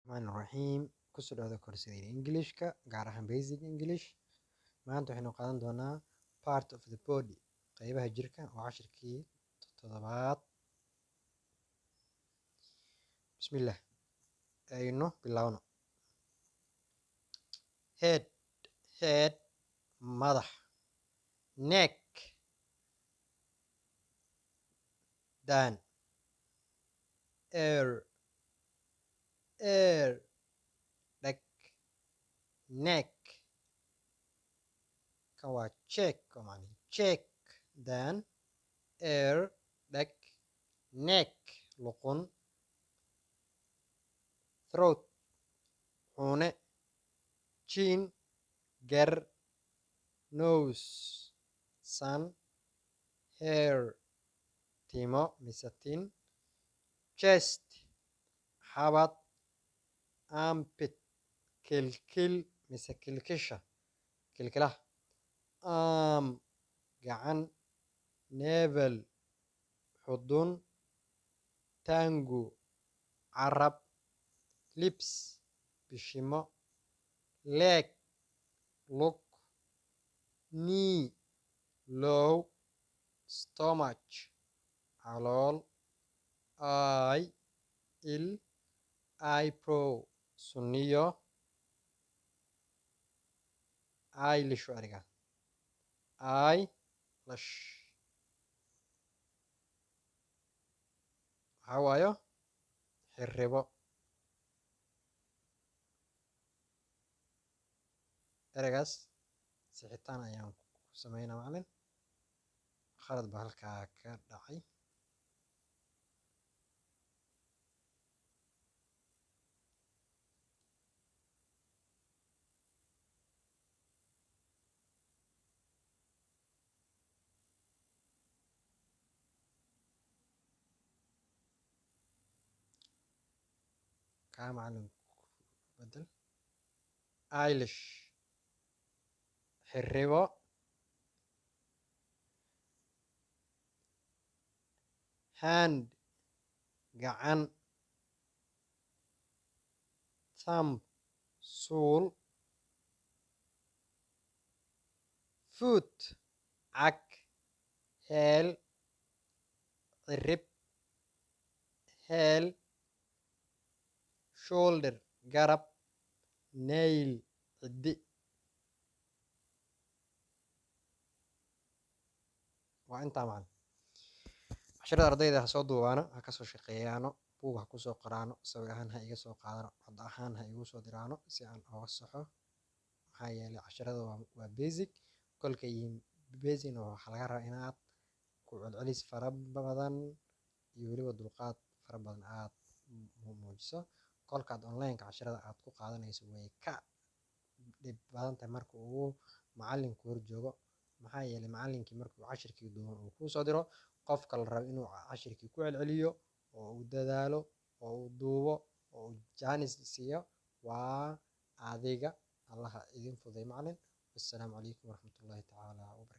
الرحمن الرحيم kusoo dhawaada koorsadayda Englishka gaar ahaan Basic English. Maanta waxaynu qaadan doonaa part of the body qaybaha jirka oo cashirkii toddobaad. Bismillah, aynu bilowno. Head madax, neck daan, ear dheg, neck kan waa cheek cheek daan, ear dheg, neck luqun, throat xune, chin gar, nose san, hair timo mise tin, chest xabad, armpit kilkil mise kilkisha kilkilaha, arm gacan, navel xudun, tangu carab, lips bishimo, leg lug, knee low, stomach calool, eye il, eyebrow sunniyo, eyelash ariga eyelash waxaa waayo xiribo. ereygaas sixitaan ayaan ku sameynaa macalin, khalad baa halkaa ka dhacay. kaa macalin bedel eyelash xiribo, hand gacan, thumb suul, foot cag, heel cirib, heel, shoulder garab, nail cidi. waa intaa macalin. casharada ardayda ha soo duubaano, ha kasoo shaqeeyaano, buug ha kusoo qoraano, sawir ahaan ha iga soo qaadano, cod ahaan ha igu soo diraano si aan oga saxo. maxaa yeelay casharada waa basic, kolka yihiin basic waxaa laga rabaa inaad ku celcelis fara badan iyo weliba dulqaad fara badan aad muujiso. kolkaad online-ka casharada aad ku qaadanayso way ka dhib badan tahay marka uu macalinku hor joogo. maxaa yeelay macalinkii markuu cashirkii duuban uu kuu soo diro, qofka la rabo inuu cashirkii ku celceliyo oo uu dadaalo oo uu duubo oo uu jaanis siiyo waa adiga. allaha idin fududeeyo macalin. wassalaamu calaykum waraxmatullaahi tacaala wabarakaatu.